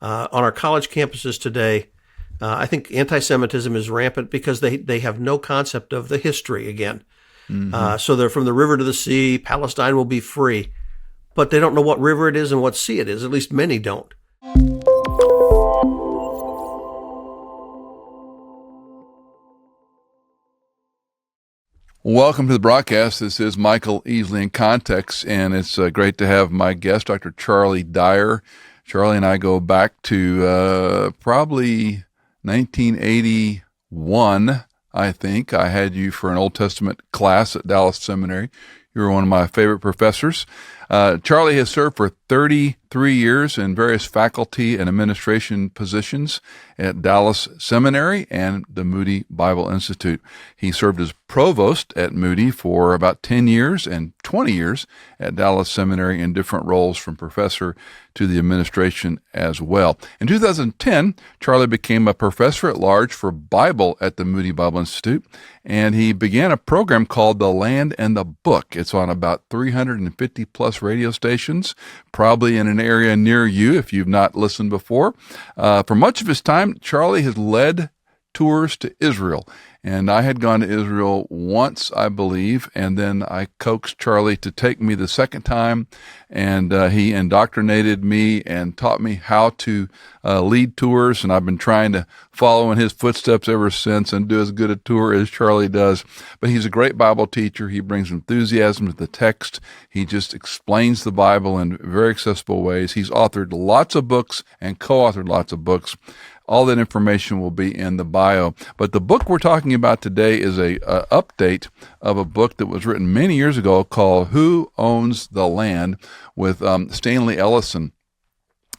On our college campuses today, I think anti-Semitism is rampant because they have no concept of the history again. Mm-hmm. So they're from the river to the sea, Palestine will be free. But they don't know what river it is and what sea it is. At least many don't. Welcome to the broadcast. This is Michael Easley inContext, and it's great to have my guest, Dr. Charlie Dyer. Charlie and I go back to probably 1981, I think. I had you for an Old Testament class at Dallas Seminary. You were one of my favorite professors. Charlie has served for 33 years in various faculty and administration positions at Dallas Seminary and the Moody Bible Institute. He served as provost at Moody for about 10 years and 20 years at Dallas Seminary in different roles from professor to the administration as well. In 2010, Charlie became a professor at large for Bible at the Moody Bible Institute, and he began a program called The Land and the Book. It's on about 350 plus radio stations, probably in an area near you if you've not listened before. For much of his time, Charlie has led tours to Israel. And I had gone to Israel once, I believe, and then I coaxed Charlie to take me the second time, and he indoctrinated me and taught me how to lead tours, and I've been trying to follow in his footsteps ever since and do as good a tour as Charlie does. But he's a great Bible teacher. He brings enthusiasm to the text. He just explains the Bible in very accessible ways. He's authored lots of books and co-authored lots of books. All that information will be in the bio. But the book we're talking about today is a update of a book that was written many years ago called Who Owns the Land with Stanley Ellison.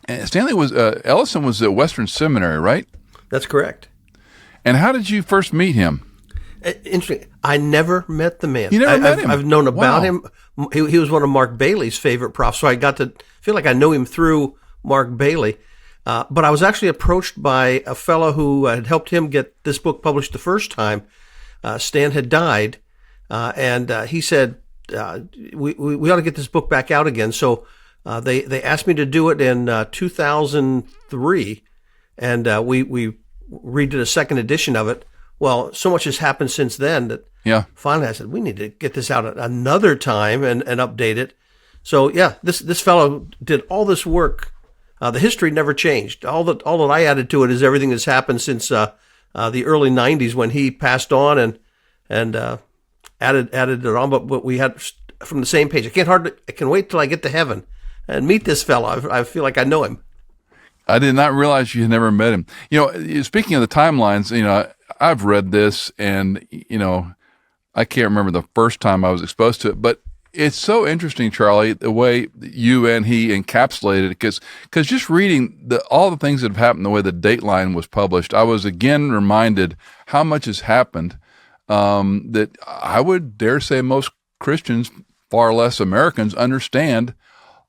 And Ellison was at Western Seminary, right? That's correct. And how did you first meet him? Interesting. I never met the man. You never met him? I've known about Wow. him. He was one of Mark Bailey's favorite profs, so I got to feel like I know him through Mark Bailey. But I was actually approached by a fellow who had helped him get this book published the first time. Stan had died, and he said, we ought to get this book back out again. So they asked me to do it in 2003, and we redid a second edition of it. Well, so much has happened since then that finally I said, we need to get this out another time and update it. So, this fellow did all this work. The history never changed. All that I added to it is everything that's happened since the early '90s when he passed on and added it on. But we had from the same page. I can wait till I get to heaven and meet this fellow. I feel like I know him. I did not realize you had never met him. Speaking of the timelines, I've read this, and I can't remember the first time I was exposed to it, but it's so interesting, Charlie, the way you and he encapsulated it, because just reading all the things that have happened, the way the Dateline was published, I was again reminded how much has happened that I would dare say most Christians, far less Americans, understand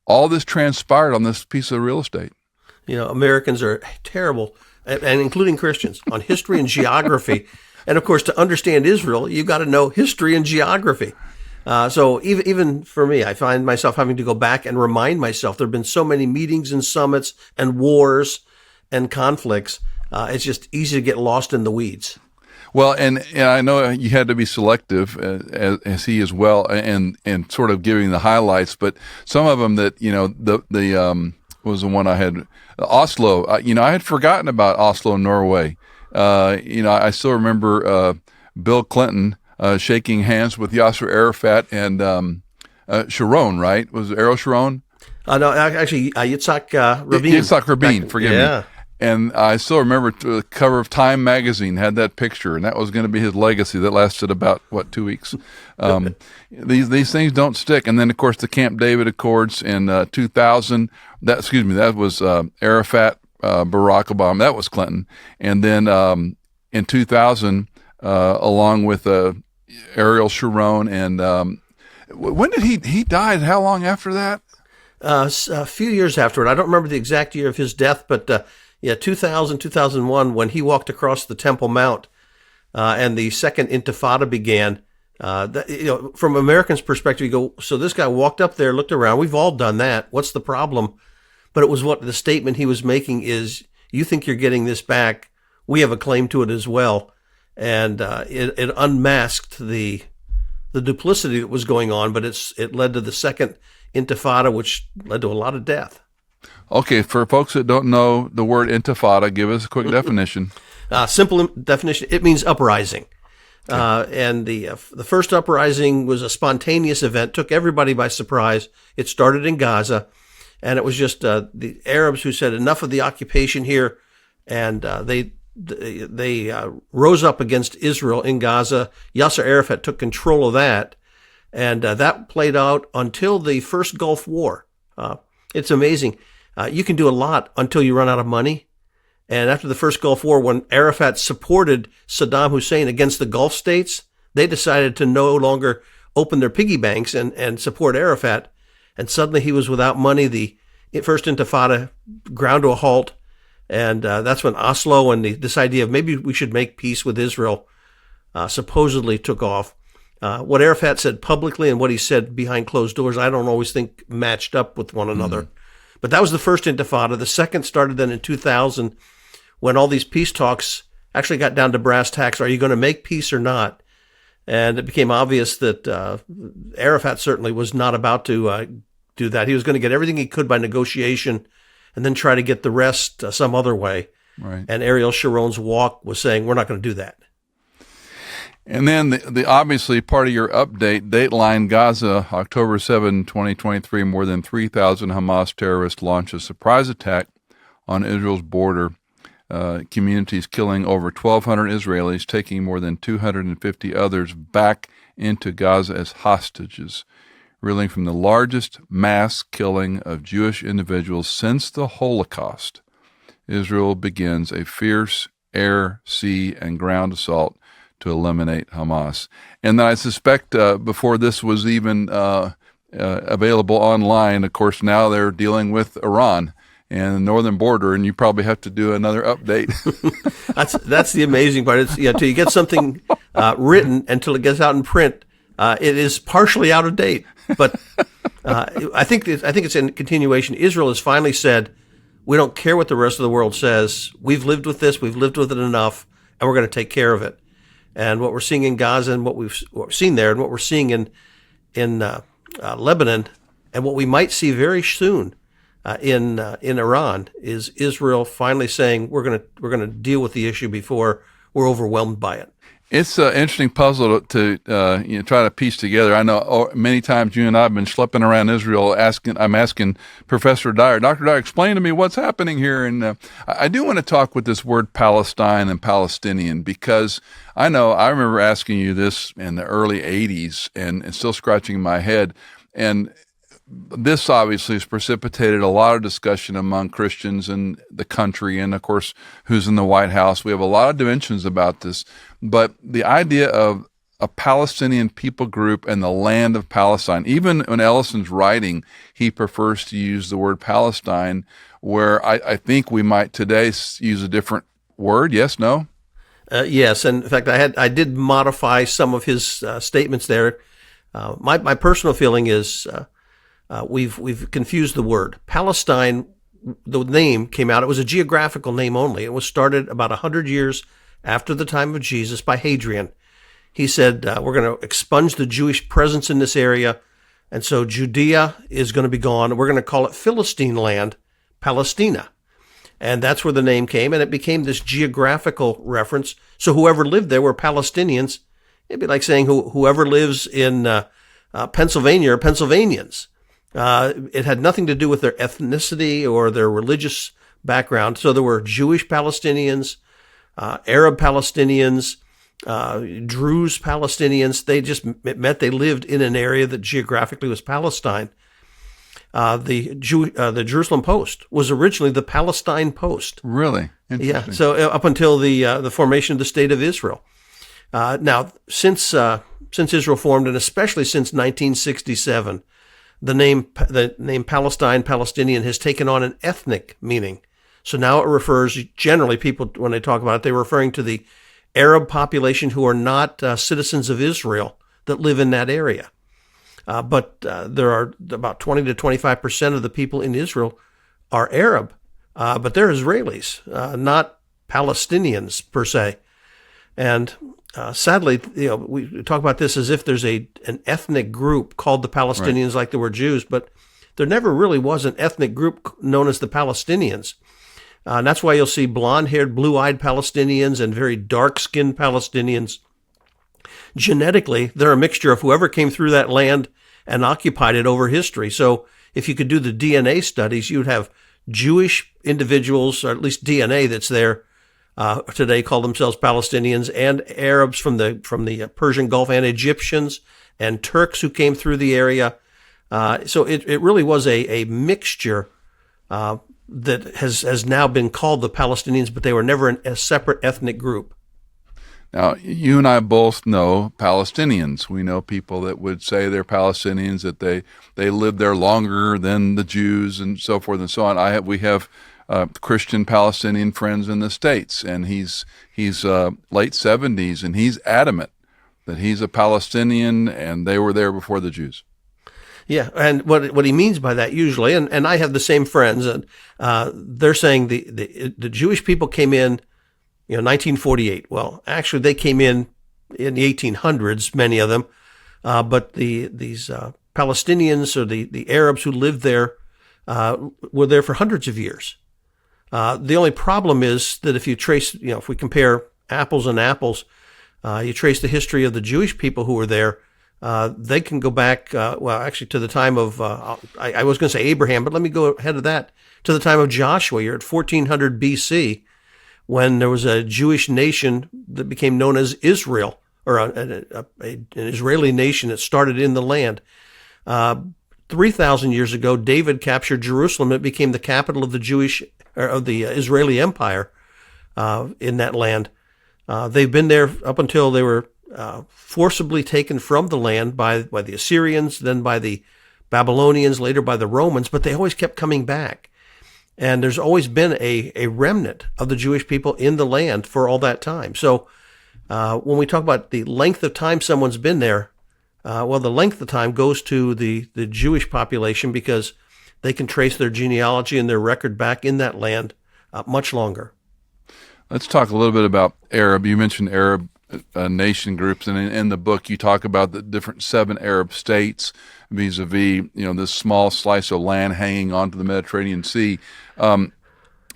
all this transpired on this piece of real estate. Americans are terrible, and including Christians, on history and geography. And of course, to understand Israel, you've got to know history and geography. So even for me, I find myself having to go back and remind myself there have been so many meetings and summits and wars and conflicts. It's just easy to get lost in the weeds. Well, and I know you had to be selective as he as well, and sort of giving the highlights. But some of them that the was the one I had, Oslo. I had forgotten about Oslo, Norway. I still remember Bill Clinton shaking hands with Yasser Arafat and Sharon, right? Was it Ariel Sharon? No, actually, Yitzhak Rabin. Yitzhak Rabin, forgive me. Yeah. And I still remember the cover of Time magazine had that picture, and that was going to be his legacy. That lasted about, 2 weeks. These things don't stick. And then, of course, the Camp David Accords in 2000. That was Arafat, Barack Obama. That was Clinton. And then in 2000, along with Ariel Sharon, and when did he died? How long after that? A few years after it. I don't remember the exact year of his death, but 2000, 2001, when he walked across the Temple Mount and the second Intifada began. From Americans' perspective, you go, so this guy walked up there, looked around. We've all done that. What's the problem? but it was what the statement he was making is, you think you're getting this back, we have a claim to it as well. And it unmasked the duplicity that was going on, but it led to the second intifada, which led to a lot of death. Okay, for folks that don't know the word intifada, give us a quick definition. Simple definition, it means uprising. And the first uprising was a spontaneous event, took everybody by surprise. It started in Gaza, and it was just the Arabs who said enough of the occupation here, and they rose up against Israel in Gaza. Yasser Arafat took control of that, and that played out until the first Gulf War. It's amazing. You can do a lot until you run out of money. And after the first Gulf War, when Arafat supported Saddam Hussein against the Gulf states, they decided to no longer open their piggy banks and support Arafat. And suddenly he was without money. The first intifada ground to a halt. And that's when Oslo and this idea of maybe we should make peace with Israel supposedly took off. What Arafat said publicly and what he said behind closed doors, I don't always think matched up with one another. But that was the first intifada. The second started then in 2000 when all these peace talks actually got down to brass tacks. Are you going to make peace or not? And it became obvious that Arafat certainly was not about to do that. He was going to get everything he could by negotiation and then try to get the rest some other way. Right. And Ariel Sharon's walk was saying, we're not going to do that. And then the obviously part of your update, Dateline Gaza, October 7, 2023, more than 3,000 Hamas terrorists launch a surprise attack on Israel's border communities, killing over 1,200 Israelis, taking more than 250 others back into Gaza as hostages, reeling from the largest mass killing of Jewish individuals since the Holocaust. Israel begins a fierce air, sea, and ground assault to eliminate Hamas. And I suspect before this was even available online, of course, now they're dealing with Iran and the northern border, and you probably have to do another update. That's the amazing part. It's until you get something written, until it gets out in print, it is partially out of date. But I think it's in continuation. Israel has finally said, we don't care what the rest of the world says. We've lived with this. We've lived with it enough, and we're going to take care of it. And what we're seeing in Gaza and what we've seen there and what we're seeing in Lebanon and what we might see very soon in Iran is Israel finally saying we're going to deal with the issue before we're overwhelmed by it. It's an interesting puzzle to try to piece together. I know many times you and I have been schlepping around Israel I'm asking Professor Dyer, Dr. Dyer, explain to me what's happening here. And I do want to talk with this word Palestine and Palestinian, because I remember asking you this in the early 80s and still scratching my head. And this obviously has precipitated a lot of discussion among Christians in the country and, of course, who's in the White House. We have a lot of dimensions about this. But the idea of a Palestinian people group and the land of Palestine, even when Ellison's writing, he prefers to use the word Palestine, where I think we might today use a different word. Yes, no? Yes. And in fact, I did modify some of his statements there. My personal feeling is we've confused the word. Palestine, the name came out. It was a geographical name only. It was started about 100 years after the time of Jesus by Hadrian. He said, we're going to expunge the Jewish presence in this area. And so Judea is going to be gone. We're going to call it Philistine land, Palestina. And that's where the name came. And it became this geographical reference. So whoever lived there were Palestinians. It'd be like saying whoever lives in Pennsylvania are Pennsylvanians. It had nothing to do with their ethnicity or their religious background. So there were Jewish Palestinians, Arab Palestinians, Druze Palestinians. It meant they lived in an area that geographically was Palestine. The Jerusalem Post was originally the Palestine Post. Really? Interesting. Yeah. So up until the formation of the State of Israel. Now, since Israel formed, and especially since 1967, the name Palestine, Palestinian has taken on an ethnic meaning. So now it refers, generally people, when they talk about it, they're referring to the Arab population who are not citizens of Israel that live in that area. But there are about 20 to 25% of the people in Israel are Arab, but they're Israelis, not Palestinians per se. And sadly, we talk about this as if there's an ethnic group called the Palestinians, right, like there were Jews, but there never really was an ethnic group known as the Palestinians. And that's why you'll see blonde-haired, blue-eyed Palestinians and very dark-skinned Palestinians. Genetically, they're a mixture of whoever came through that land and occupied it over history. So if you could do the DNA studies, you'd have Jewish individuals, or at least DNA that's there today, call themselves Palestinians, and Arabs from the Persian Gulf, and Egyptians and Turks who came through the area. So it really was a mixture that has now been called the Palestinians, but they were never a separate ethnic group. Now, you and I both know Palestinians. We know people that would say they're Palestinians, that they lived there longer than the Jews and so forth and so on. We have Christian Palestinian friends in the States, and he's late 70s, and he's adamant that he's a Palestinian and they were there before the Jews. Yeah, and what he means by that usually, and I have the same friends, and they're saying the Jewish people came in, 1948. Well, actually, they came in the 1800s, many of them, but these Palestinians or the Arabs who lived there were there for hundreds of years. The only problem is that if you trace, if we compare apples and apples, you trace the history of the Jewish people who were there. They can go back, actually to the time of, I was going to say Abraham, but let me go ahead of that, to the time of Joshua. You're at 1400 BC, when there was a Jewish nation that became known as Israel, or an Israeli nation that started in the land. 3,000 years ago, David captured Jerusalem. It became the capital of the Israeli Empire in that land. They've been there up until they were forcibly taken from the land by the Assyrians, then by the Babylonians, later by the Romans, but they always kept coming back. And there's always been a remnant of the Jewish people in the land for all that time. So when we talk about the length of time someone's been there, the length of time goes to the Jewish population because they can trace their genealogy and their record back in that land much longer. Let's talk a little bit about Arab. You mentioned Arab nation groups, and in the book you talk about the different 7 Arab states vis-a-vis, this small slice of land hanging onto the Mediterranean Sea.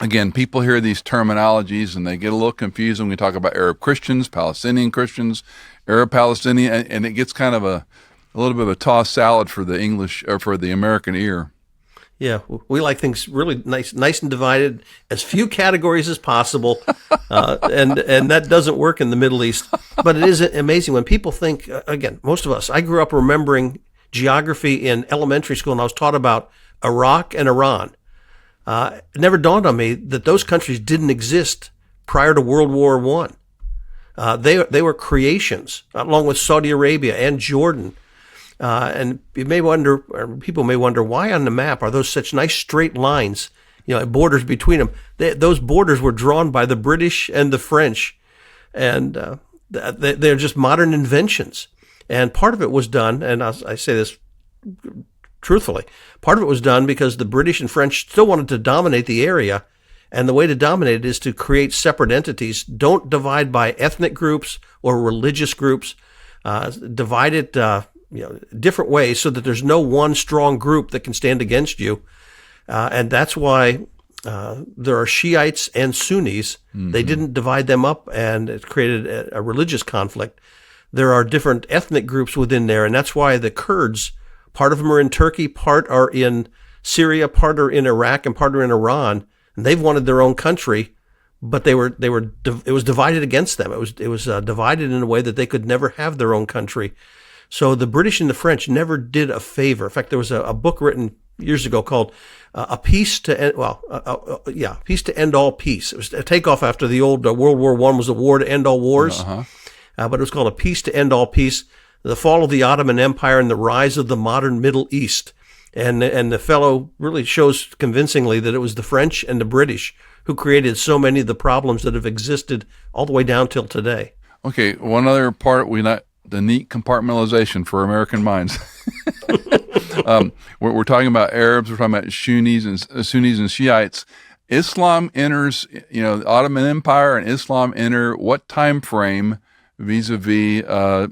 Again, people hear these terminologies and they get a little confused when we talk about Arab Christians, Palestinian Christians, Arab Palestinian, and it gets kind of a little bit of a tossed salad for the English or for the American ear. Yeah, we like things really nice and divided, as few categories as possible, and that doesn't work in the Middle East. But it is amazing when people think, again, most of us, I grew up remembering geography in elementary school, and I was taught about Iraq and Iran. It never dawned on me that those countries didn't exist prior to World War I. They were creations, along with Saudi Arabia and Jordan. And you may wonder, or people may wonder, why on the map are those such nice straight lines, borders between them? Those borders were drawn by the British and the French, and they're just modern inventions. And part of it was done, and I say this truthfully, part of it was done because the British and French still wanted to dominate the area, and the way to dominate it is to create separate entities. Don't divide by ethnic groups or religious groups. Divide it different ways so that there's no one strong group that can stand against you. And that's why there are Shiites and Sunnis. Mm-hmm. They didn't divide them up, and it created a religious conflict. There are different ethnic groups within there, and that's why the Kurds, part of them are in Turkey, part are in Syria, part are in Iraq, and part are in Iran. And they've wanted their own country, but it was divided against them. It was divided in a way that they could never have their own country. So the British and the French never did a favor. In fact, there was a book written years ago called Peace to End All Peace. It was a takeoff after the old World War I was a war to end all wars. Uh-huh. But it was called A Peace to End All Peace, the fall of the Ottoman Empire and the rise of the modern Middle East. And the fellow really shows convincingly that it was the French and the British who created so many of the problems that have existed all the way down till today. Okay, one other part the neat compartmentalization for American minds. We're talking about Arabs. We're talking about Sunnis and Shiites. Islam enters, the Ottoman Empire and Islam enter what time frame vis-a-vis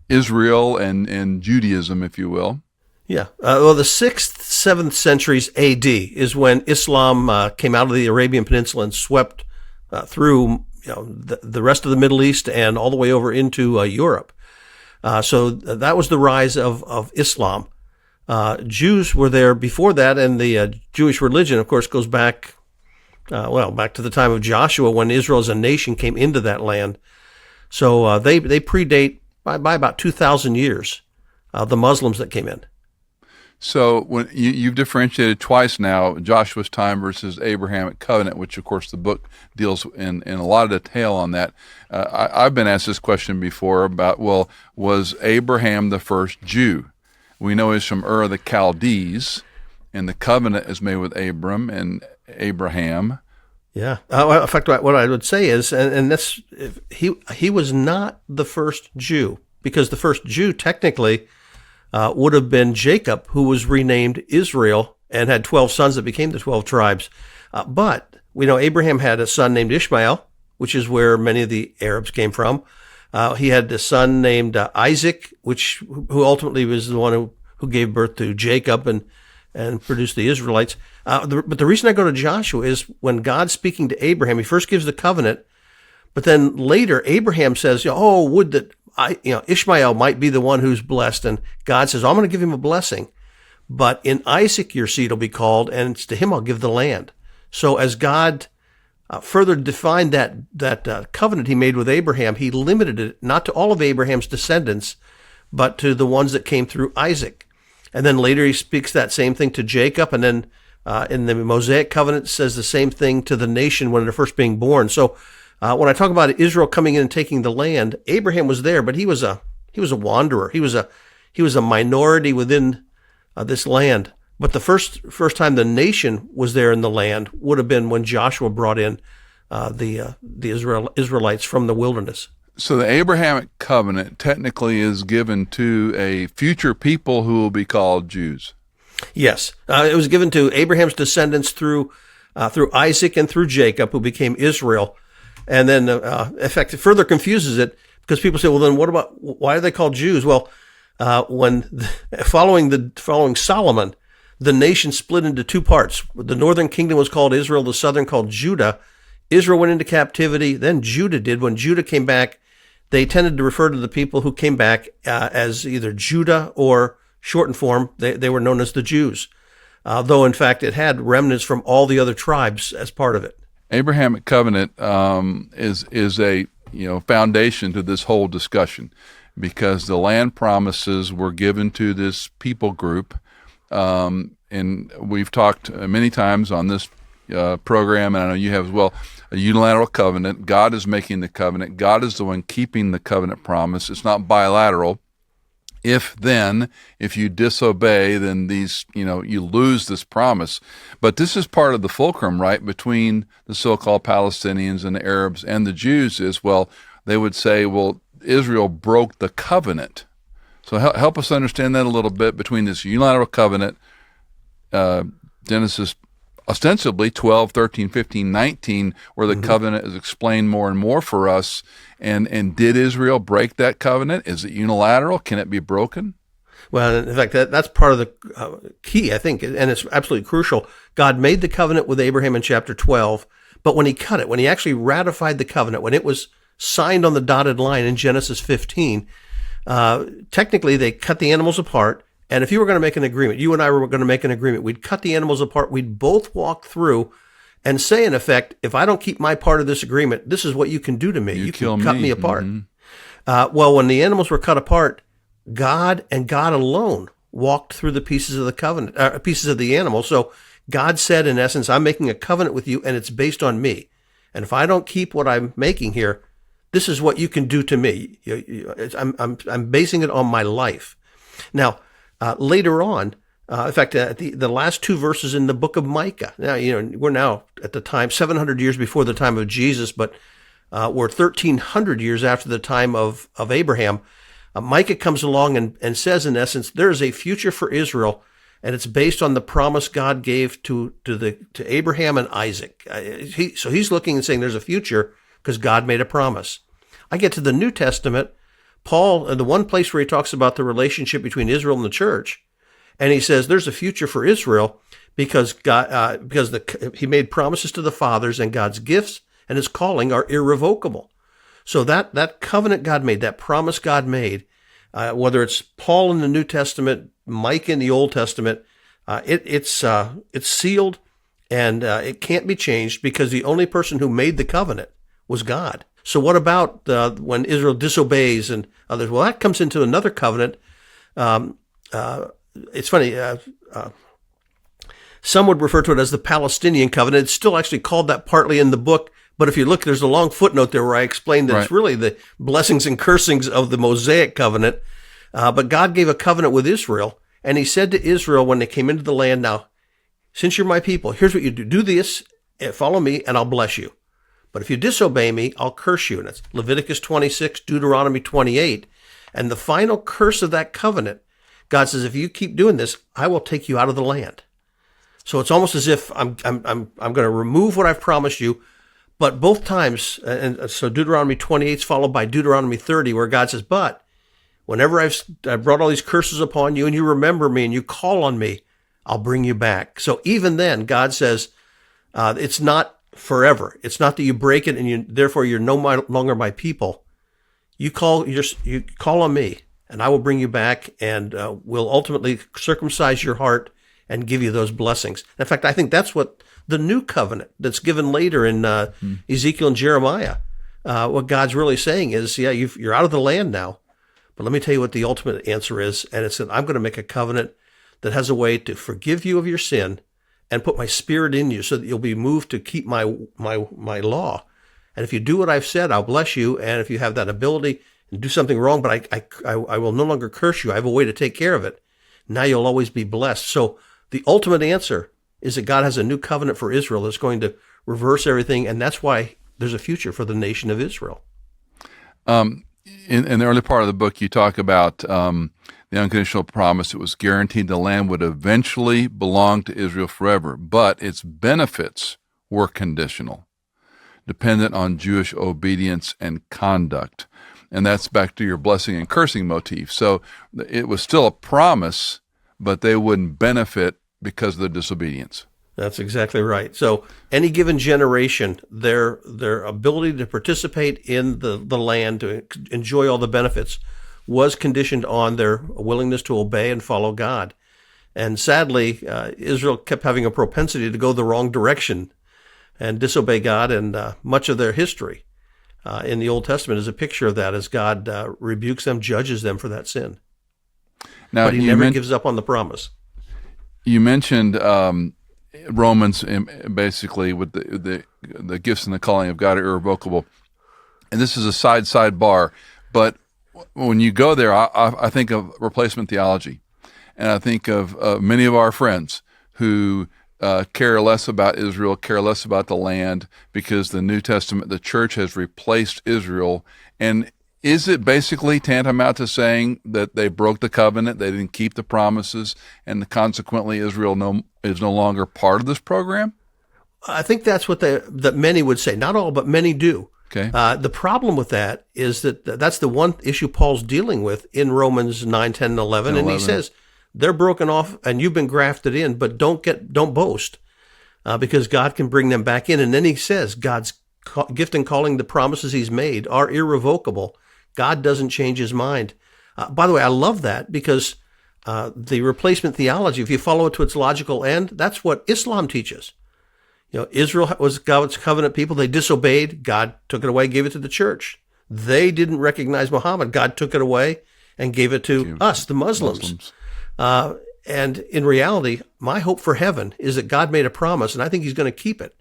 Israel and Judaism, if you will? Yeah. Well, the 6th, 7th centuries AD is when Islam came out of the Arabian Peninsula and swept through the rest of the Middle East and all the way over into Europe. So that was the rise of Islam. Jews were there before that, and the Jewish religion, of course, goes back to the time of Joshua, when Israel as a nation came into that land. So they predate by about 2,000 years the Muslims that came in. So when you've differentiated twice now, Joshua's time versus Abrahamic covenant, which of course the book deals in a lot of detail on that. I've been asked this question before about, well, was Abraham the first Jew? We know he's from Ur of the Chaldees, and the covenant is made with Abram and Abraham. Yeah. In fact, what I would say is, and that's, he was not the first Jew, because the first Jew technically would have been Jacob, who was renamed Israel and had 12 sons that became the 12 tribes. But we know Abraham had a son named Ishmael, which is where many of the Arabs came from. He had a son named Isaac, who ultimately was the one who gave birth to Jacob and produced the Israelites. But the reason I go to Joshua is when God's speaking to Abraham, he first gives the covenant, but then later Abraham says, would that Ishmael might be the one who's blessed. And God says, I'm going to give him a blessing, but in Isaac your seed will be called, and to him I'll give the land. So as God further defined that covenant he made with Abraham, he limited it not to all of Abraham's descendants, but to the ones that came through Isaac. And then later he speaks that same thing to Jacob, and then in the Mosaic covenant says the same thing to the nation when they're first being born. So when I talk about Israel coming in and taking the land, Abraham was there, but he was a wanderer. He was a minority within this land. But the first time the nation was there in the land would have been when Joshua brought in the Israelites from the wilderness. So the Abrahamic covenant technically is given to a future people who will be called Jews. Yes, it was given to Abraham's descendants through Isaac and through Jacob, who became Israel. And then, in fact, it further confuses it, because people say, well, then why are they called Jews? Well, following Solomon, the nation split into two parts. The northern kingdom was called Israel, the southern called Judah. Israel went into captivity, then Judah did. When Judah came back, they tended to refer to the people who came back as either Judah, or shortened form, they were known as the Jews, though in fact it had remnants from all the other tribes as part of it. Abrahamic covenant is a foundation to this whole discussion, because the land promises were given to this people group, and we've talked many times on this program, and I know you have as well, a unilateral covenant. God is making the covenant. God is the one keeping the covenant promise. It's not bilateral. If you disobey, then you lose this promise. But this is part of the fulcrum, right, between the so-called Palestinians and the Arabs and the Jews is, they would say, Israel broke the covenant. So help us understand that a little bit, between this unilateral covenant, Genesis ostensibly 12, 13, 15, 19, where the covenant is explained more and more for us. And did Israel break that covenant? Is it unilateral? Can it be broken? Well, in fact, that's part of the key, I think, and it's absolutely crucial. God made the covenant with Abraham in chapter 12, but when he actually ratified the covenant, when it was signed on the dotted line in Genesis 15, technically they cut the animals apart. And if you were going to make an agreement, you and I were going to make an agreement, we'd cut the animals apart, we'd both walk through and say, in effect, if I don't keep my part of this agreement, this is what you can do to me. You can cut me apart. Mm-hmm. When the animals were cut apart, God and God alone walked through the pieces of the covenant, pieces of the animal. So God said, in essence, I'm making a covenant with you, and it's based on me. And if I don't keep what I'm making here, this is what you can do to me. I'm basing it on my life. Now, later on, in fact, the last two verses in the book of Micah. Now, we're now at the time 700 years before the time of Jesus, but we're 1,300 years after the time of Abraham. Micah comes along and says, in essence, there is a future for Israel, and it's based on the promise God gave to Abraham and Isaac. So he's looking and saying there's a future because God made a promise. I get to the New Testament, Paul, the one place where he talks about the relationship between Israel and the church, and he says there's a future for Israel because he made promises to the fathers, and God's gifts and his calling are irrevocable. So that covenant God made, that promise God made, whether it's Paul in the New Testament, Mike in the Old Testament, it's sealed, and it can't be changed because the only person who made the covenant was God. So what about when Israel disobeys and others? Well, that comes into another covenant. It's funny. Some would refer to it as the Palestinian covenant. It's still actually called that partly in the book. But if you look, there's a long footnote there where I explained that It's really the blessings and cursings of the Mosaic covenant. But God gave a covenant with Israel, and he said to Israel when they came into the land, now, since you're my people, here's what you do. Do this, follow me, and I'll bless you. But if you disobey me, I'll curse you. And it's Leviticus 26, Deuteronomy 28. And the final curse of that covenant, God says, if you keep doing this, I will take you out of the land. So it's almost as if I'm going to remove what I've promised you. But both times, and so Deuteronomy 28 is followed by Deuteronomy 30, where God says, but whenever I've brought all these curses upon you and you remember me and you call on me, I'll bring you back. So even then, God says, it's not forever. It's not that you break it and therefore you're no longer my people. You call on me and I will bring you back and will ultimately circumcise your heart and give you those blessings. In fact, I think that's what the new covenant that's given later in Ezekiel and Jeremiah, what God's really saying is, you're out of the land now, but let me tell you what the ultimate answer is. And it's that I'm going to make a covenant that has a way to forgive you of your sin and put my spirit in you so that you'll be moved to keep my law. And if you do what I've said, I'll bless you. And if you have that ability and do something wrong, but I will no longer curse you. I have a way to take care of it. Now you'll always be blessed. So the ultimate answer is that God has a new covenant for Israel that's going to reverse everything, and that's why there's a future for the nation of Israel. In the early part of the book, you talk about the unconditional promise. It was guaranteed the land would eventually belong to Israel forever, but its benefits were conditional, dependent on Jewish obedience and conduct. And that's back to your blessing and cursing motif. So it was still a promise, but they wouldn't benefit because of the disobedience. That's exactly right. So any given generation, their ability to participate in the land, to enjoy all the benefits, was conditioned on their willingness to obey and follow God. And sadly, Israel kept having a propensity to go the wrong direction and disobey God, and much of their history in the Old Testament is a picture of that as God rebukes them, judges them for that sin. Now, but he never gives up on the promise. You mentioned Romans, basically, with the gifts and the calling of God are irrevocable. And this is a sidebar, but when you go there, I think of replacement theology. And I think of many of our friends who care less about Israel, care less about the land, because the New Testament, the church has replaced Israel. And is it basically tantamount to saying that they broke the covenant, they didn't keep the promises, and consequently Israel is no longer part of this program? I think that's what that many would say. Not all, but many do. Okay. The problem with that is that's the one issue Paul's dealing with in Romans 9, 10, and 11. And he says, they're broken off and you've been grafted in, but don't boast because God can bring them back in. And then he says God's gift and calling, the promises he's made are irrevocable. God doesn't change his mind. By the way, I love that because the replacement theology, if you follow it to its logical end, that's what Islam teaches. Israel was God's covenant people. They disobeyed. God took it away, gave it to the church. They didn't recognize Muhammad. God took it away and gave it to us, the Muslims. And in reality, my hope for heaven is that God made a promise, and I think he's going to keep it.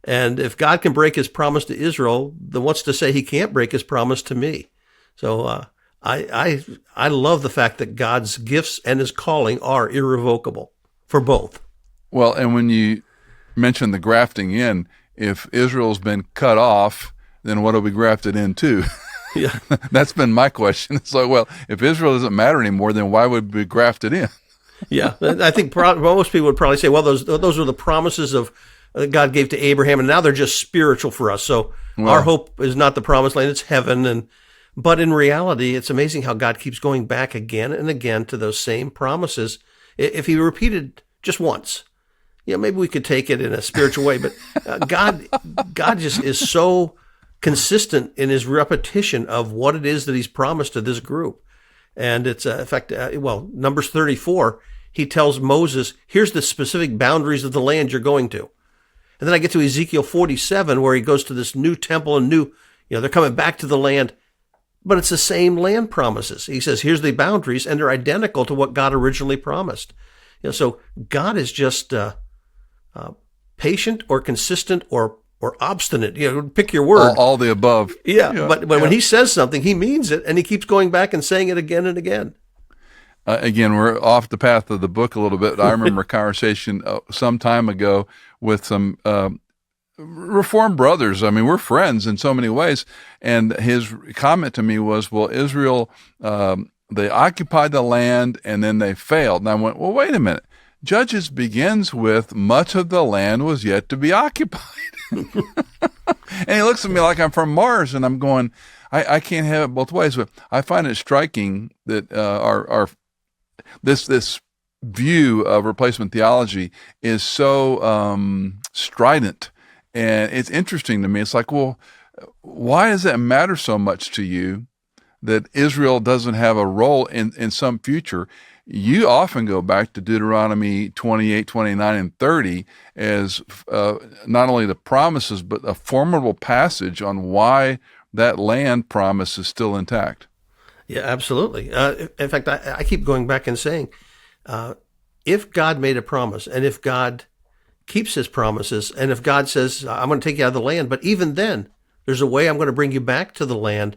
And if God can break his promise to Israel, then what's to say he can't break his promise to me? So I love the fact that God's gifts and his calling are irrevocable for both. Well, and when you mention the grafting in, if Israel's been cut off, then what are we grafted into? Yeah. That's been my question. It's like, well, if Israel doesn't matter anymore, then why would we graft it in? Yeah. I think most people would probably say, well, those were the promises of that God gave to Abraham, and now they're just spiritual for us. So our hope is not the promised land, it's heaven. But in reality, it's amazing how God keeps going back again and again to those same promises. If he repeated just once, maybe we could take it in a spiritual way, but God just is so consistent in his repetition of what it is that he's promised to this group. And it's, in fact, Numbers 34, he tells Moses, here's the specific boundaries of the land you're going to. And then I get to Ezekiel 47, where he goes to this new temple and they're coming back to the land, but it's the same land promises. He says, here's the boundaries, and they're identical to what God originally promised. So God is just patient or consistent or obstinate. Pick your word. All the above. Yeah, but when he says something, he means it, and he keeps going back and saying it again and again. Again, we're off the path of the book a little bit. I remember a conversation some time ago with some Reformed brothers. I mean, we're friends in so many ways. And his comment to me was, well, Israel, they occupied the land and then they failed. And I went, well, wait a minute. Judges begins with much of the land was yet to be occupied. And he looks at me like I'm from Mars, and I'm going, I can't have it both ways. But I find it striking that this view of replacement theology is so strident, and it's interesting to me. It's like, well, why does that matter so much to you that Israel doesn't have a role in some future? You often go back to Deuteronomy 28, 29, and 30 as not only the promises, but a formidable passage on why that land promise is still intact. Yeah, absolutely. In fact, I keep going back and saying, if God made a promise, and if God keeps his promises, and if God says, I'm going to take you out of the land, but even then, there's a way I'm going to bring you back to the land,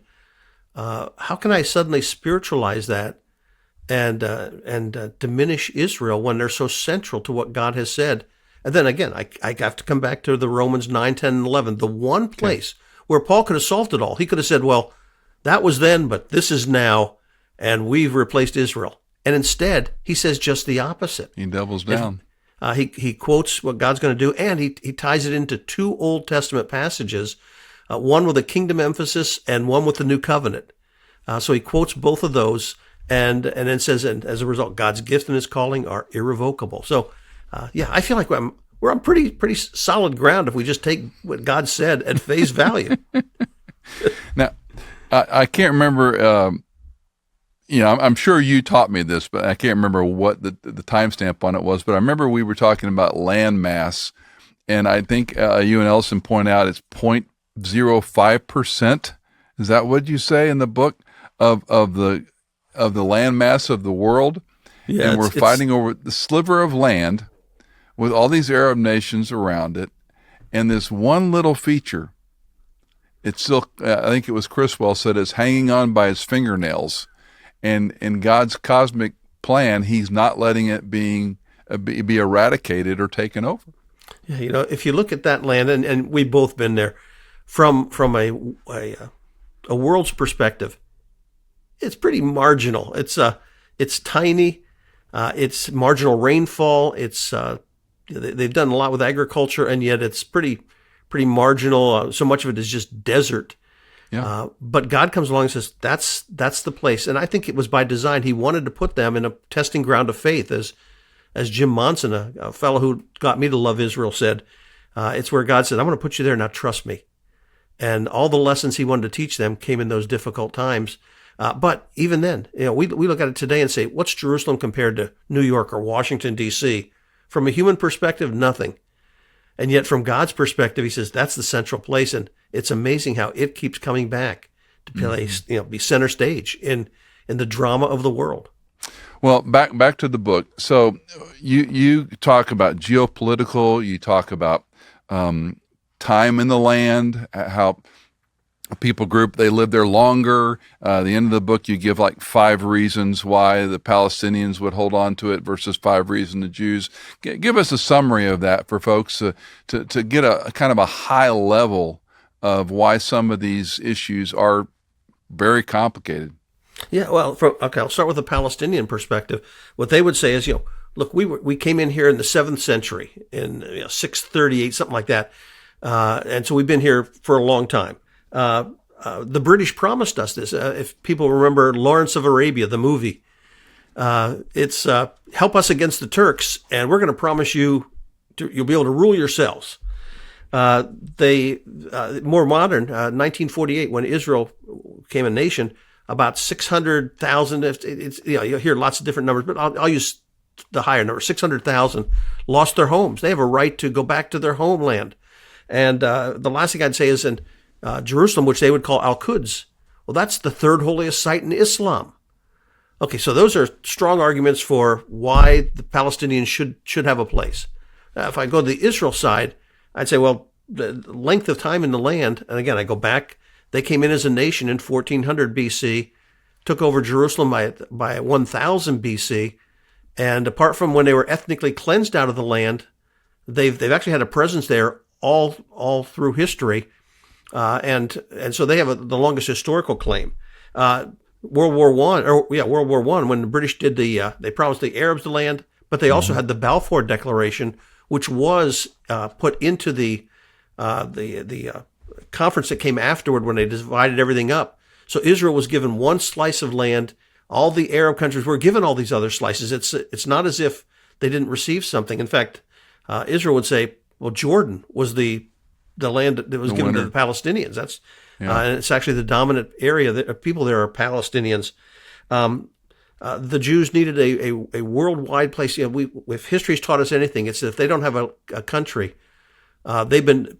how can I suddenly spiritualize that and diminish Israel when they're so central to what God has said? And then again, I have to come back to the Romans 9, 10, and 11, the one place where Paul could have solved it all. He could have said, well, that was then, but this is now, and we've replaced Israel. And instead, he says just the opposite. He doubles down. He quotes what God's going to do, and he ties it into two Old Testament passages, one with a kingdom emphasis and one with the new covenant. So he quotes both of those, and then says, and as a result, God's gift and his calling are irrevocable. So, I feel like we're on pretty solid ground if we just take what God said at face value. Now, I can't remember. I'm sure you taught me this, but I can't remember what the timestamp on it was. But I remember we were talking about land mass, and I think you and Ellison point out it's 0.05%. Is that what you say in the book of the land mass of the world? Yeah, and we're fighting over the sliver of land with all these Arab nations around it, and this one little feature. It's still, I think it was Criswell said, it's hanging on by his fingernails. And in God's cosmic plan, he's not letting it be eradicated or taken over. Yeah, if you look at that land, and we've both been there, from a world's perspective, it's pretty marginal. It's tiny. It's marginal rainfall. It's they've done a lot with agriculture, and yet it's pretty marginal. So much of it is just desert. Yeah. But God comes along and says, that's the place. And I think it was by design. He wanted to put them in a testing ground of faith. As Jim Monson, a fellow who got me to love Israel, said, it's where God said, I'm going to put you there, now trust me. And all the lessons he wanted to teach them came in those difficult times. But even then, we look at it today and say, what's Jerusalem compared to New York or Washington, D.C.? From a human perspective, nothing. And yet from God's perspective, he says, that's the central place. And it's amazing how it keeps coming back to play, be center stage in the drama of the world. Well, back to the book. So you talk about geopolitical, you talk about time in the land, how people group, they live there longer. At the end of the book, you give like 5 reasons why the Palestinians would hold on to it versus 5 reasons the Jews. Give us a summary of that for folks to get a kind of a high level of why some of these issues are very complicated. Yeah, well, I'll start with the Palestinian perspective. What they would say is, look, we came in here in the 7th century, in 638, something like that, and so we've been here for a long time. The British promised us this. If people remember Lawrence of Arabia, the movie, it's help us against the Turks, and we're going to promise you'll be able to rule yourselves. They more modern, 1948, when Israel became a nation, about 600,000. You'll hear lots of different numbers, but I'll use the higher number. 600,000 lost their homes. They have a right to go back to their homeland. And the last thing I'd say is in Jerusalem, which they would call Al-Quds. Well, that's the third holiest site in Islam. Okay, so those are strong arguments for why the Palestinians should have a place. If I go to the Israel side, I'd say, well, the length of time in the land, and again, I go back, they came in as a nation in 1400 BC, took over Jerusalem by 1000 BC, and apart from when they were ethnically cleansed out of the land, they've actually had a presence there all through history, and so they have the longest historical claim. World War I, when the British did they promised the Arabs the land, but they also had the Balfour Declaration, which was put into the conference that came afterward when they divided everything up. So Israel was given one slice of land. All the Arab countries were given all these other slices. It's not as if they didn't receive something. In fact, Israel would say, well, Jordan was the land that was given to the Palestinians. And it's actually the dominant area. The people there are Palestinians. The Jews needed a worldwide place. If history's taught us anything, it's that if they don't have a country,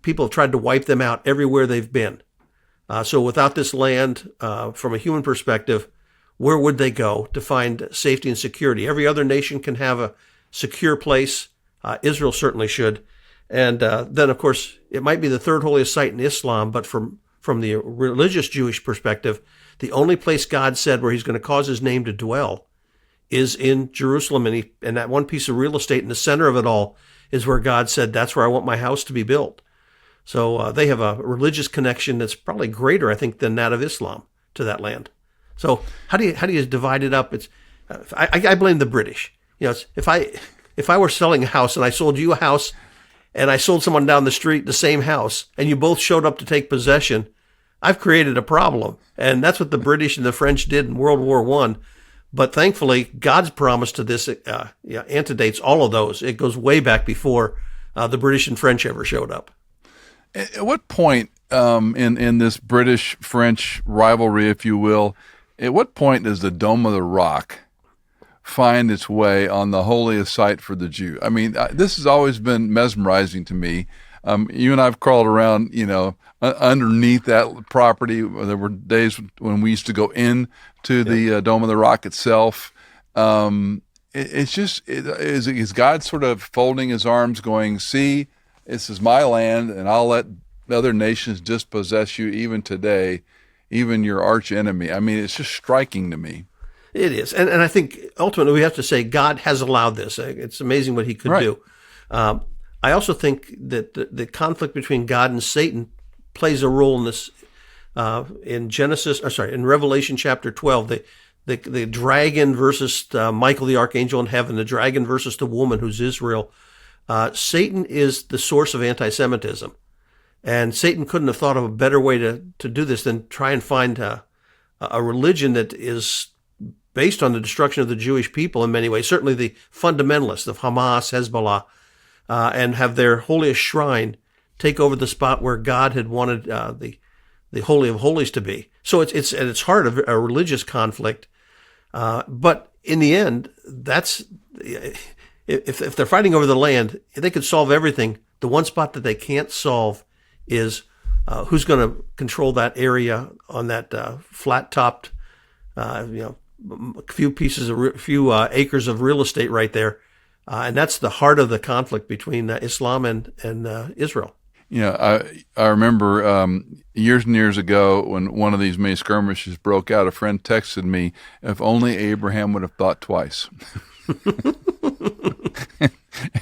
people have tried to wipe them out everywhere they've been. So without this land, from a human perspective, where would they go to find safety and security? Every other nation can have a secure place. Israel certainly should. And then, of course, it might be the third holiest site in Islam, but from the religious Jewish perspective, the only place God said where he's going to cause his name to dwell is in Jerusalem. And that one piece of real estate in the center of it all is where God said, that's where I want my house to be built. So they have a religious connection that's probably greater, I think, than that of Islam to that land. So how do you divide it up? I blame the British. If I were selling a house and I sold you a house and I sold someone down the street the same house and you both showed up to take possession, I've created a problem. And that's what the British and the French did in World War I. But thankfully, God's promise to this antedates all of those. It goes way back before the British and French ever showed up. At what point in this British-French rivalry, if you will, at what point does the Dome of the Rock find its way on the holiest site for the Jew? I mean, this has always been mesmerizing to me. You and I have crawled around, underneath that property. There were days when we used to go in to the Dome of the Rock itself. Is God sort of folding his arms going, see, this is my land, and I'll let other nations dispossess you even today, even your arch enemy. I mean, it's just striking to me. It is. And I think ultimately we have to say God has allowed this. It's amazing what he could do. I also think that the conflict between God and Satan plays a role in this. In Revelation chapter 12, the dragon versus Michael the archangel in heaven, the dragon versus the woman who's Israel. Satan is the source of anti-Semitism. And Satan couldn't have thought of a better way to do this than try and find a religion that is based on the destruction of the Jewish people in many ways, certainly the fundamentalists of Hamas, Hezbollah, and have their holiest shrine take over the spot where God had wanted the Holy of Holies to be. So it's at its heart a religious conflict. But in the end, that's if they're fighting over the land, they could solve everything. The one spot that they can't solve is who's going to control that area on that flat-topped, few acres of real estate right there, and that's the heart of the conflict between Islam and Israel. I remember years and years ago when one of these many skirmishes broke out, a friend texted me, if only Abraham would have thought twice.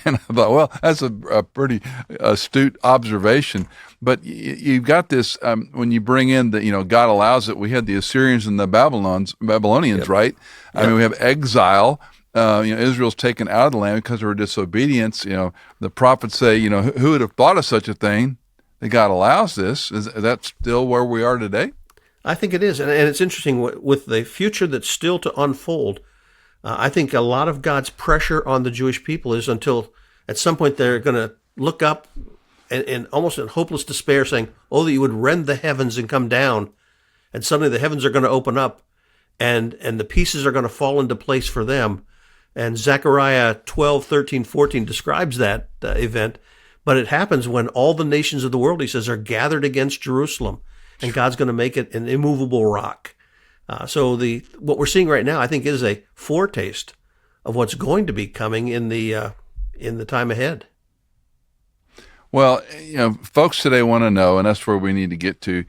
And I thought, well, that's a pretty astute observation. But you've got this, when you bring in God allows it. We had the Assyrians and the Babylonians, Yep. right? I Yep. mean, we have exile. Israel's taken out of the land because of her disobedience. The prophets say, who would have thought of such a thing? That God allows this. Is that still where we are today? I think it is. And it's interesting with the future that's still to unfold. I think a lot of God's pressure on the Jewish people is until at some point they're going to look up and almost in hopeless despair saying, oh, that you would rend the heavens and come down. And suddenly the heavens are going to open up and the pieces are going to fall into place for them. And Zechariah 12, 13, 14 describes that event. But it happens when all the nations of the world, he says, are gathered against Jerusalem. And God's going to make it an immovable rock. So what we're seeing right now, I think, is a foretaste of what's going to be coming in the time ahead. Well, folks today want to know, and that's where we need to get to.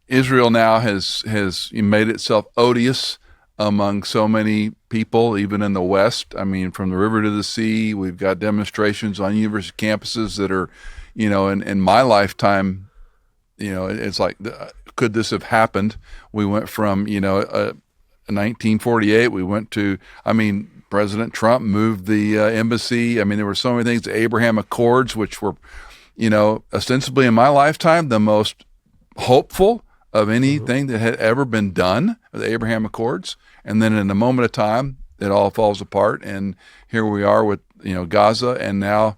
Israel now has made itself odious among so many people, even in the West. I mean, from the river to the sea, we've got demonstrations on university campuses that are, in my lifetime, it's like, could this have happened? We went from, 1948, we went to, President Trump moved the embassy. There were so many things, the Abraham Accords, which were, ostensibly in my lifetime, the most hopeful of anything that had ever been done, the Abraham Accords. And then in a moment of time, it all falls apart. And here we are with, Gaza and now,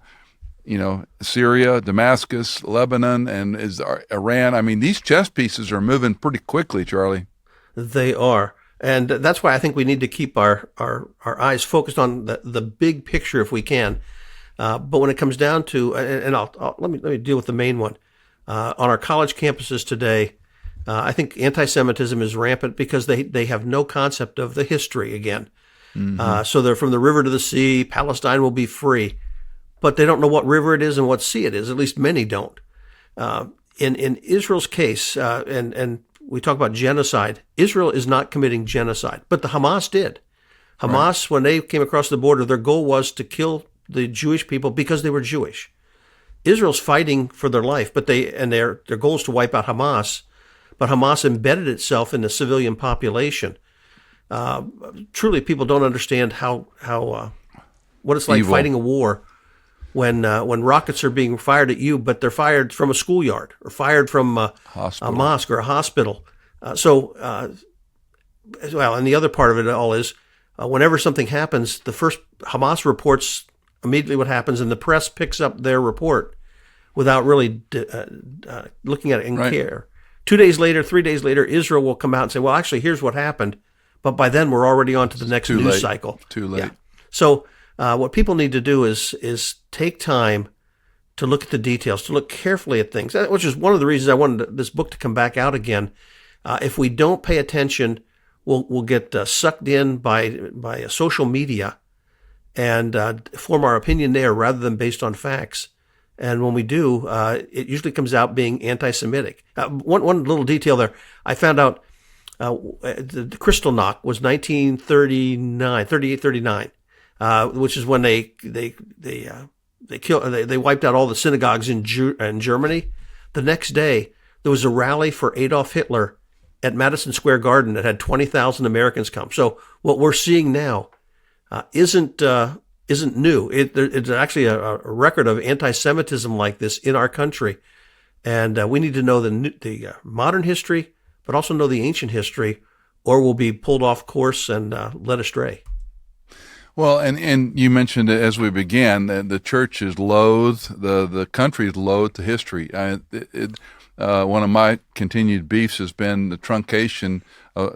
Syria, Damascus, Lebanon, and Iran. These chess pieces are moving pretty quickly, Charlie. They are. And that's why I think we need to keep our eyes focused on the big picture if we can. But when it comes down to, and let me deal with the main one. On our college campuses today, I think anti-Semitism is rampant because they have no concept of the history again. Mm-hmm. So they're from the river to the sea, Palestine will be free. But they don't know what river it is and what sea it is. At least many don't. In Israel's case, and we talk about genocide, Israel is not committing genocide, but the Hamas did. Hamas, right. When they came across the border, their goal was to kill the Jewish people because they were Jewish. Israel's fighting for their life, but their goal is to wipe out Hamas. But Hamas embedded itself in the civilian population. Truly, people don't understand how what it's like fighting a war. When rockets are being fired at you, but they're fired from a schoolyard or fired from a mosque or a hospital. As well, and the other part of it all is whenever something happens, the first Hamas reports immediately what happens, and the press picks up their report without really looking at it in care. 2 days later, 3 days later, Israel will come out and say, well, actually, here's what happened. But by then, we're already on to the next news cycle. Too late. Yeah. So what people need to do is take time to look at the details, to look carefully at things, which is one of the reasons I wanted this book to come back out again. If we don't pay attention, we'll get sucked in by social media and form our opinion there rather than based on facts. And when we do, it usually comes out being anti-Semitic. One little detail there, I found out the Kristallnacht was 38-39. Which is when they wiped out all the synagogues in Germany. The next day, there was a rally for Adolf Hitler at Madison Square Garden that had 20,000 Americans come. So what we're seeing now isn't new. It's actually a record of anti-Semitism like this in our country, and we need to know the modern history, but also know the ancient history, or we'll be pulled off course and led astray. Well, and you mentioned it as we began, that the church is loath, the country is loath to history. One of my continued beefs has been the truncation.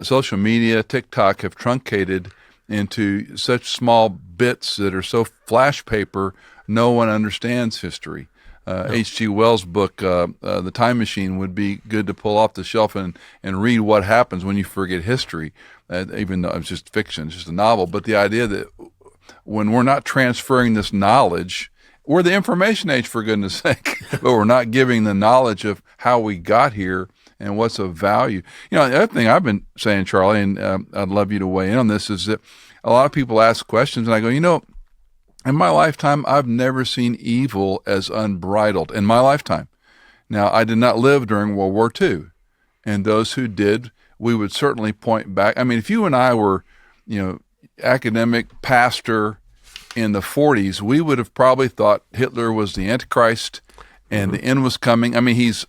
Social media, TikTok have truncated into such small bits that are so flash paper, no one understands history. H.G. Wells' book, The Time Machine, would be good to pull off the shelf and read what happens when you forget history, even though it's just fiction, it's just a novel. But the idea that when we're not transferring this knowledge, we're the information age, for goodness sake, but we're not giving the knowledge of how we got here and what's of value. The other thing I've been saying, Charlie, and I'd love you to weigh in on this, is that a lot of people ask questions, and I go, In my lifetime, I've never seen evil as unbridled in my lifetime. Now, I did not live during World War II, and those who did, we would certainly point back. I mean, if you and I were, academic pastor in the 40s, we would have probably thought Hitler was the Antichrist and the end was coming. I mean, he's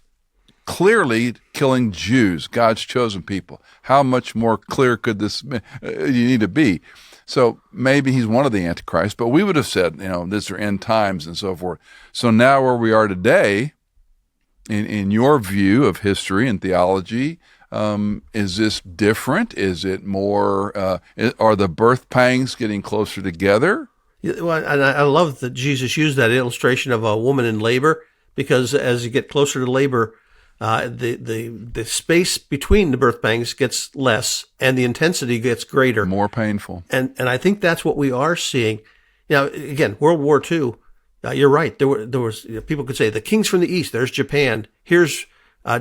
clearly killing Jews, God's chosen people. How much more clear could this you need to be? So maybe he's one of the Antichrists, but we would have said, these are end times and so forth. So now where we are today, in your view of history and theology, is this different? Is it more, are the birth pangs getting closer together? Yeah, well, and I love that Jesus used that illustration of a woman in labor, because as you get closer to labor, the space between the birth pangs gets less and the intensity gets greater. More painful. And I think that's what we are seeing. Again, World War II, you're right. There was people could say the kings from the east, there's Japan, here's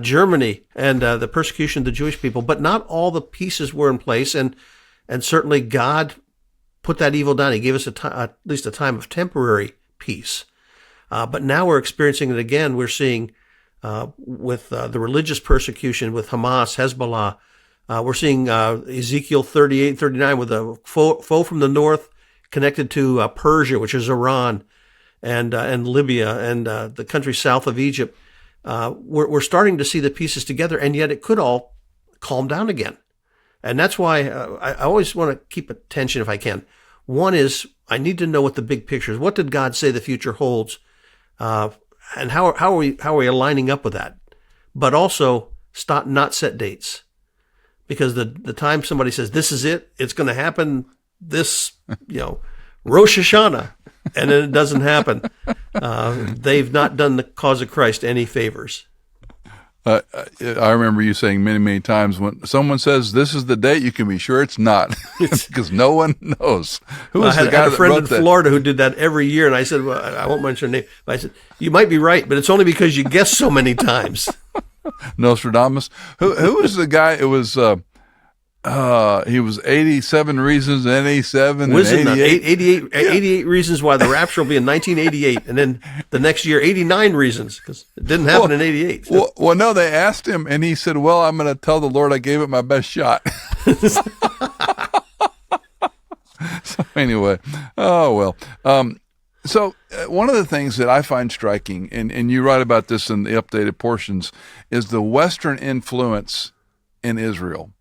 Germany and the persecution of the Jewish people, but not all the pieces were in place. And certainly God put that evil down. He gave us at least a time of temporary peace. But now we're experiencing it again. We're seeing with the religious persecution with Hamas, Hezbollah. We're seeing Ezekiel 38, 39 with a foe from the north connected to Persia, which is Iran, and Libya, and the country south of Egypt. We're starting to see the pieces together, and yet it could all calm down again. And that's why I always want to keep attention if I can. One is I need to know what the big picture is. What did God say the future holds? And how are we aligning up with that? But also not set dates, because the time somebody says this is it, it's going to happen this Rosh Hashanah, and then it doesn't happen. They've not done the cause of Christ any favors. I remember you saying many, many times, when someone says this is the date, you can be sure it's not, because no one knows. Who was the guy that wrote that? I had a friend in Florida who did that every year, and I said, well, I won't mention her name, but I said, you might be right, but it's only because you guess so many times. Nostradamus. Who was the guy? It was he was 87 reasons and 87 and 88. 88 reasons why the rapture will be in 1988, and then the next year 89 reasons, because it didn't happen in 88. So. Well, no, they asked him, and he said, well, I'm going to tell the Lord I gave it my best shot. So anyway, So one of the things that I find striking, and you write about this in the updated portions, is the Western influence in Israel.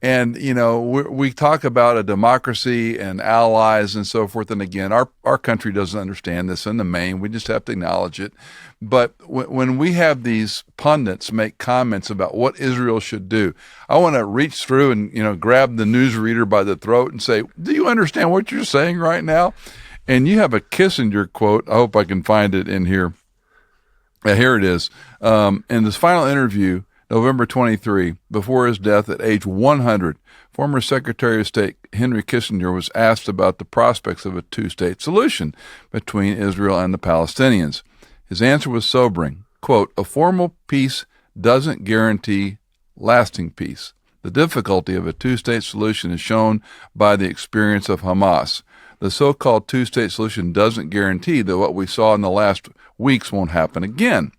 And, we talk about a democracy and allies and so forth. And again, our country doesn't understand this in the main. We just have to acknowledge it. But when we have these pundits make comments about what Israel should do, I want to reach through and, grab the newsreader by the throat and say, do you understand what you're saying right now? And you have a Kissinger quote. I hope I can find it in here. Here it is. In this final interview, November 23, before his death at age 100, former Secretary of State Henry Kissinger was asked about the prospects of a two-state solution between Israel and the Palestinians. His answer was sobering. Quote, a formal peace doesn't guarantee lasting peace. The difficulty of a two-state solution is shown by the experience of Hamas. The so-called two-state solution doesn't guarantee that what we saw in the last weeks won't happen again.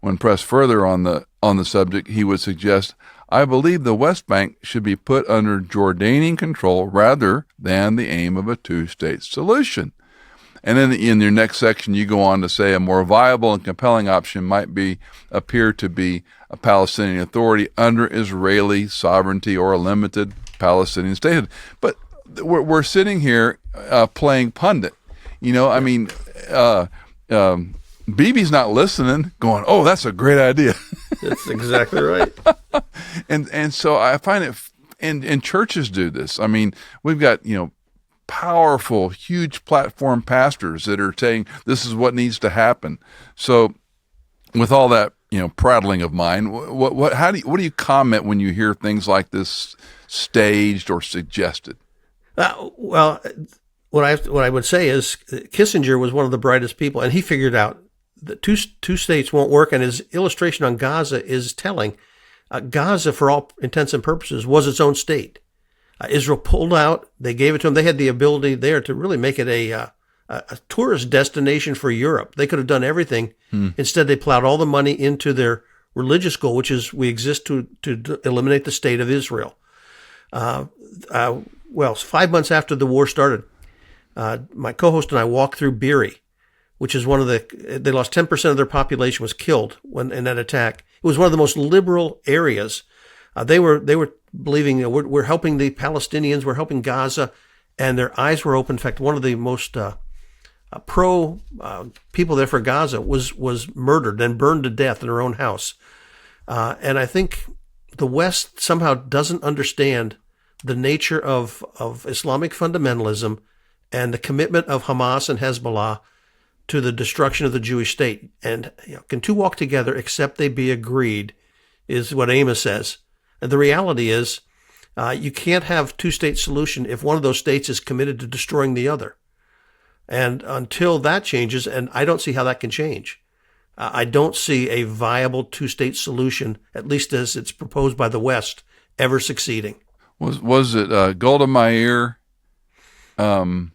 When pressed further on the subject, he would suggest, I believe the West Bank should be put under Jordanian control rather than the aim of a two-state solution. And then in your next section, you go on to say a more viable and compelling option might appear to be a Palestinian Authority under Israeli sovereignty or a limited Palestinian statehood. But we're sitting here playing pundit. Bibi's not listening, going, oh, that's a great idea. That's exactly right. And so I find it, and churches do this. I mean, we've got, powerful, huge platform pastors that are saying this is what needs to happen. So with all that, prattling of mine, what do you comment when you hear things like this staged or suggested? Well, what I would say is Kissinger was one of the brightest people, and he figured out that two states won't work, and his illustration on Gaza is telling. Gaza, for all intents and purposes, was its own state. Israel pulled out. They gave it to them. They had the ability there to really make it a a tourist destination for Europe. They could have done everything. Instead, they plowed all the money into their religious goal, which is we exist to eliminate the state of Israel. Well, 5 months after the war started, my co-host and I walked through Beery, which is they lost 10% of their population was killed in that attack. It was one of the most liberal areas. They were believing we're helping the Palestinians, we're helping Gaza, and their eyes were open. In fact, one of the most pro people there for Gaza was murdered and burned to death in her own house. And I think the West somehow doesn't understand the nature of Islamic fundamentalism and the commitment of Hamas and Hezbollah to the destruction of the Jewish state. And can two walk together except they be agreed, is what Amos says. And the reality is, you can't have two-state solution if one of those states is committed to destroying the other. And until that changes, and I don't see how that can change, I don't see a viable two-state solution, at least as it's proposed by the West, ever succeeding. Was it Golda Meir? My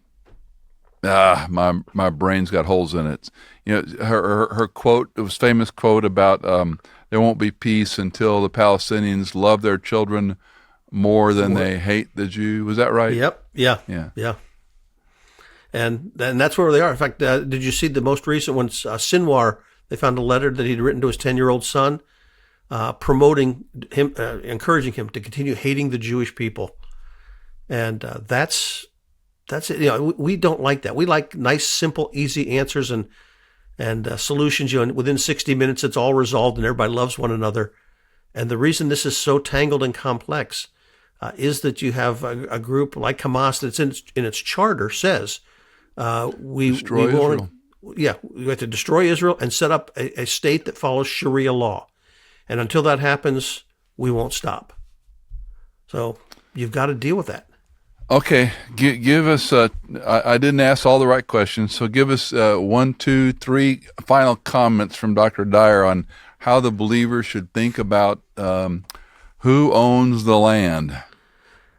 brain's got holes in it. Her quote, it was famous quote about there won't be peace until the Palestinians love their children more than they hate the Jew. Was that right? Yep. Yeah. And that's where they are. In fact, did you see the most recent one? Sinwar, they found a letter that he'd written to his 10-year-old son, promoting him, encouraging him to continue hating the Jewish people. And that's it. We don't like that. We like nice, simple, easy answers and solutions. Within 60 minutes, it's all resolved and everybody loves one another. And the reason this is so tangled and complex is that you have a group like Hamas that's in its charter says we Israel. We have to destroy Israel and set up a state that follows Sharia law. And until that happens, we won't stop. So you've got to deal with that. Okay, give us, I didn't ask all the right questions, so give us 1, 2, 3 final comments from Dr. Dyer on how the believer should think about who owns the land.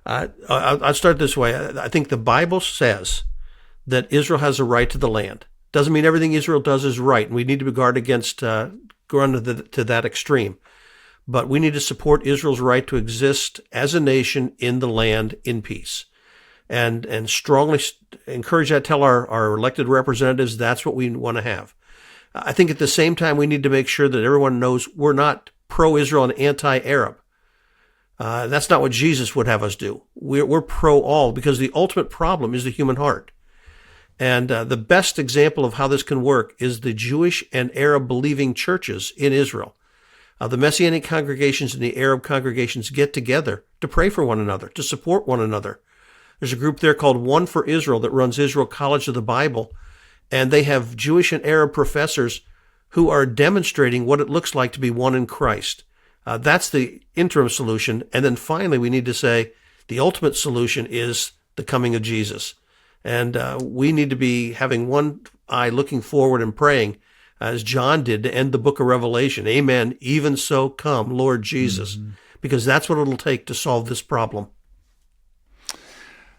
I'll start this way. I think the Bible says that Israel has a right to the land. Doesn't mean everything Israel does is right, and we need to guard against going to that extreme. But we need to support Israel's right to exist as a nation in the land in peace. And strongly encourage that, tell our elected representatives that's what we want to have. I think at the same time, we need to make sure that everyone knows we're not pro-Israel and anti-Arab. That's not what Jesus would have us do. We're pro-all because the ultimate problem is the human heart. And the best example of how this can work is the Jewish and Arab believing churches in Israel. The Messianic congregations and the Arab congregations get together to pray for one another, to support one another. There's a group there called One for Israel that runs Israel College of the Bible, and they have Jewish and Arab professors who are demonstrating what it looks like to be one in Christ. That's the interim solution. And then finally, we need to say the ultimate solution is the coming of Jesus. And we need to be having one eye looking forward and praying, as John did to end the book of Revelation. Amen. Even so come, Lord Jesus, because that's what it'll take to solve this problem.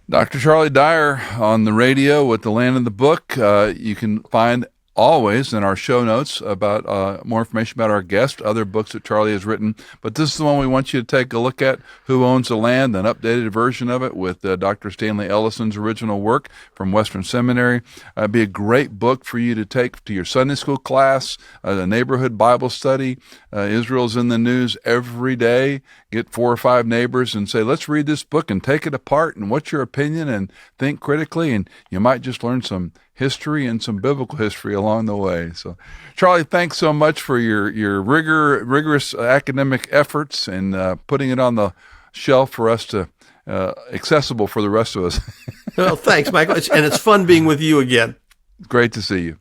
Dr. Charlie Dyer on the radio with The Land in the Book. You can find always in our show notes about more information about our guest, other books that Charlie has written. But this is the one we want you to take a look at, Who Owns the Land, an updated version of it with Dr. Stanley Ellison's original work from Western Seminary. It'd be a great book for you to take to your Sunday school class, a neighborhood Bible study. Israel's in the news every day. Get 4 or 5 neighbors and say, let's read this book and take it apart, and what's your opinion, and think critically, and you might just learn some history and some biblical history along the way. So, Charlie, thanks so much for your rigorous academic efforts and putting it on the shelf for us to accessible for the rest of us. Well, thanks, Michael. It's fun being with you again. Great to see you.